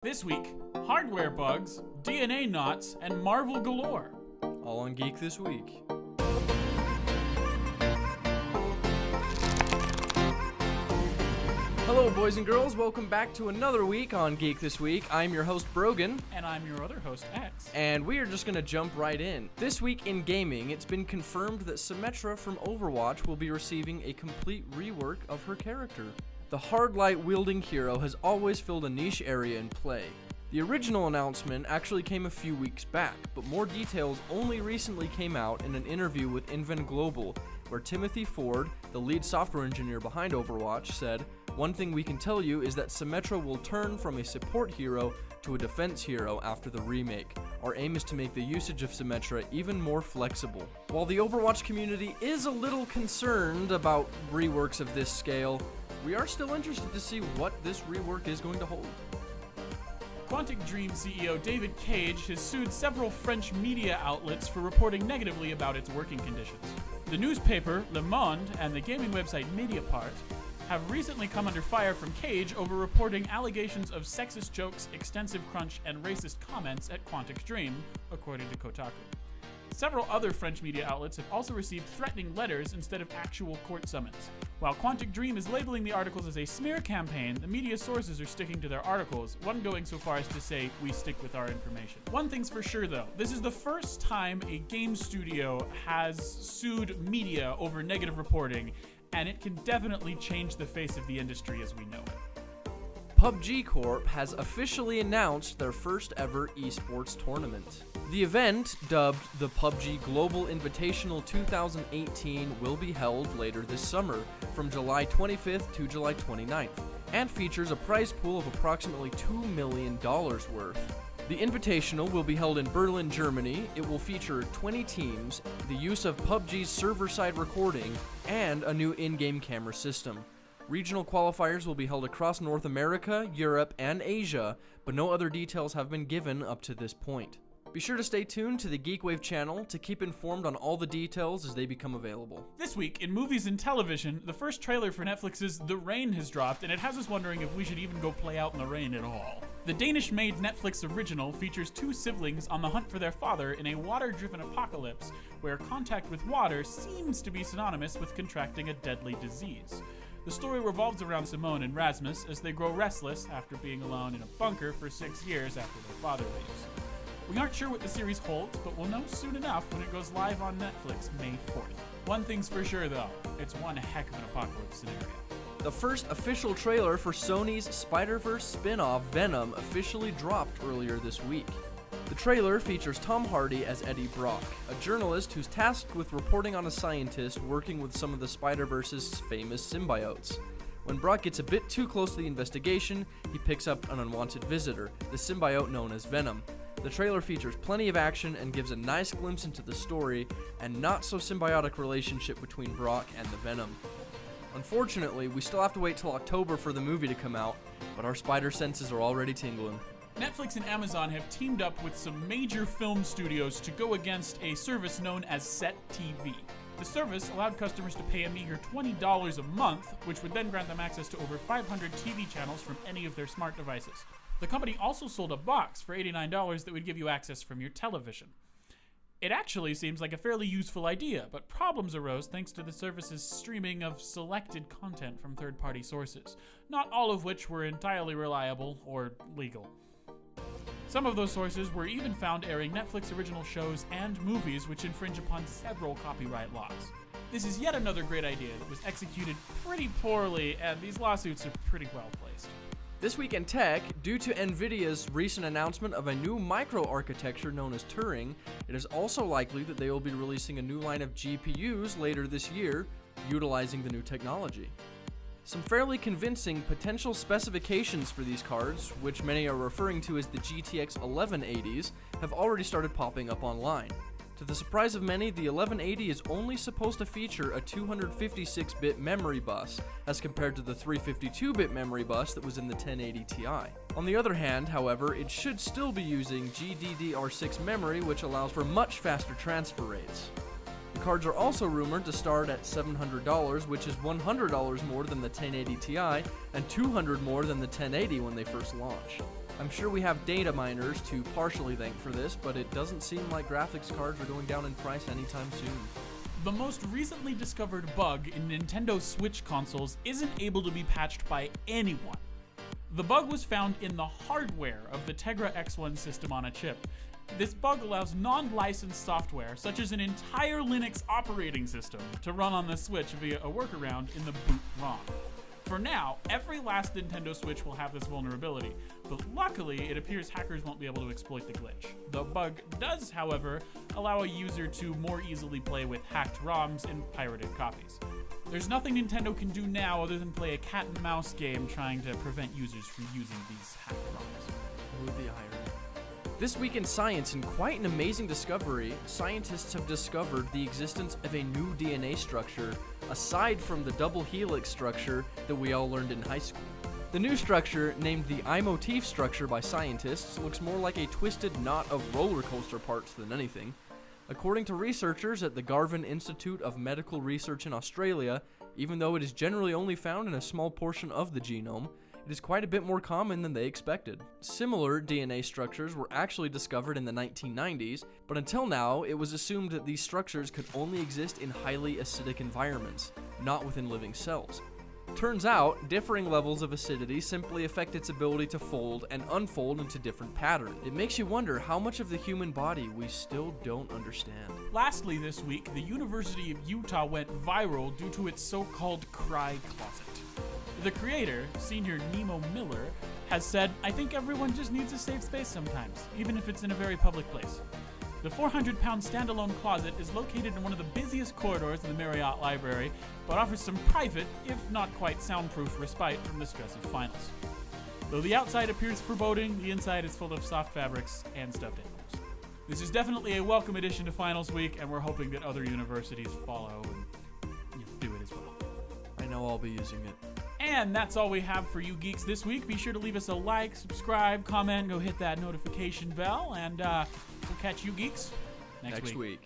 This week, hardware bugs, DNA knots, and Marvel galore. All on Geek This Week. Hello, boys and girls. Welcome back to another week on Geek This Week. I'm your host, Brogan. And I'm your other host, X. And we are just going to jump right in. This week in gaming, it's been confirmed that Symmetra from Overwatch will be receiving a complete rework of her character. The hard light-wielding hero has always filled a niche area in play. The original announcement actually came a few weeks back, but more details only recently came out in an interview with Invitational Global, where Timothy Ford, the lead software engineer behind Overwatch, said, "One thing we can tell you is that Symmetra will turn from a support hero to a defense hero after the remake. Our aim is to make the usage of Symmetra even more flexible." While the Overwatch community is a little concerned about reworks of this scale, we are still interested to see what this rework is going to hold. Quantic Dream CEO David Cage has sued several French media outlets for reporting negatively about its working conditions. The newspaper Le Monde and the gaming website Mediapart have recently come under fire from Cage over reporting allegations of sexist jokes, extensive crunch, and racist comments at Quantic Dream, according to Kotaku. Several other French media outlets have also received threatening letters instead of actual court summons. While Quantic Dream is labeling the articles as a smear campaign, the media sources are sticking to their articles, one going so far as to say, "We stick with our information." One thing's for sure though, this is the first time a game studio has sued media over negative reporting, and it can definitely change the face of the industry as we know it. PUBG Corp has officially announced their first ever esports tournament. The event, dubbed the PUBG Global Invitational 2018, will be held later this summer, from July 25th to July 29th, and features a prize pool of approximately $2 million worth. The Invitational will be held in Berlin, Germany. It will feature 20 teams, the use of PUBG's server-side recording, and a new in-game camera system. Regional qualifiers will be held across North America, Europe, and Asia, but no other details have been given up to this point. Be sure to stay tuned to the GeekWave channel to keep informed on all the details as they become available. This week, in movies and television, the first trailer for Netflix's The Rain has dropped, and it has us wondering if we should even go play out in the rain at all. The Danish-made Netflix original features two siblings on the hunt for their father in a water-driven apocalypse, where contact with water seems to be synonymous with contracting a deadly disease. The story revolves around Simone and Rasmus as they grow restless after being alone in a bunker for 6 years after their father leaves. We aren't sure what the series holds, but we'll know soon enough when it goes live on Netflix May 4th. One thing's for sure though, it's one heck of an apocalypse scenario. The first official trailer for Sony's Spider-Verse spin-off Venom officially dropped earlier this week. The trailer features Tom Hardy as Eddie Brock, a journalist who's tasked with reporting on a scientist working with some of the Spider-Verse's famous symbiotes. When Brock gets a bit too close to the investigation, he picks up an unwanted visitor, the symbiote known as Venom. The trailer features plenty of action and gives a nice glimpse into the story and not so symbiotic relationship between Brock and the Venom. Unfortunately, we still have to wait till October for the movie to come out, but our spider senses are already tingling. Netflix and Amazon have teamed up with some major film studios to go against a service known as Set TV. The service allowed customers to pay a meager $20 a month, which would then grant them access to over 500 TV channels from any of their smart devices. The company also sold a box for $89 that would give you access from your television. It actually seems like a fairly useful idea, but problems arose thanks to the service's streaming of selected content from third-party sources, not all of which were entirely reliable or legal. Some of those sources were even found airing Netflix original shows and movies which infringe upon several copyright laws. This is yet another great idea that was executed pretty poorly, and these lawsuits are pretty well placed. This week in tech, due to NVIDIA's recent announcement of a new microarchitecture known as Turing, it is also likely that they will be releasing a new line of GPUs later this year, utilizing the new technology. Some fairly convincing potential specifications for these cards, which many are referring to as the GTX 1180s, have already started popping up online. To the surprise of many, the 1180 is only supposed to feature a 256-bit memory bus, as compared to the 352-bit memory bus that was in the 1080 Ti. On the other hand, however, it should still be using GDDR6 memory, which allows for much faster transfer rates. The cards are also rumored to start at $700, which is $100 more than the 1080 Ti and $200 more than the 1080 when they first launched. I'm sure we have data miners to partially thank for this, but it doesn't seem like graphics cards are going down in price anytime soon. The most recently discovered bug in Nintendo Switch consoles isn't able to be patched by anyone. The bug was found in the hardware of the Tegra X1 system on a chip. This bug allows non-licensed software, such as an entire Linux operating system, to run on the Switch via a workaround in the boot ROM. For now, every last Nintendo Switch will have this vulnerability, but luckily it appears hackers won't be able to exploit the glitch. The bug does, however, allow a user to more easily play with hacked ROMs and pirated copies. There's nothing Nintendo can do now other than play a cat and mouse game trying to prevent users from using these hacked ROMs. Oh, the irony. This week in science, in quite an amazing discovery, scientists have discovered the existence of a new DNA structure aside from the double helix structure that we all learned in high school. The new structure, named the I-Motiff structure by scientists, looks more like a twisted knot of roller coaster parts than anything. According to researchers at the Garvan Institute of Medical Research in Australia, even though it is generally only found in a small portion of the genome, it is quite a bit more common than they expected. Similar DNA structures were actually discovered in the 1990s, but until now, it was assumed that these structures could only exist in highly acidic environments, not within living cells. Turns out, differing levels of acidity simply affect its ability to fold and unfold into different patterns. It makes you wonder how much of the human body we still don't understand. Lastly this week, the University of Utah went viral due to its so-called cry closet. The creator, Senior Nemo Miller, has said, "I think everyone just needs a safe space sometimes, even if it's in a very public place." The 400-pound standalone closet is located in one of the busiest corridors of the Marriott Library, but offers some private, if not quite soundproof, respite from the stress of finals. Though the outside appears foreboding, the inside is full of soft fabrics and stuffed animals. This is definitely a welcome addition to finals week, and we're hoping that other universities follow and do it as well. I know I'll be using it. And that's all we have for you geeks this week. Be sure to leave us a like, subscribe, comment, go hit that notification bell, and we'll catch you geeks next week.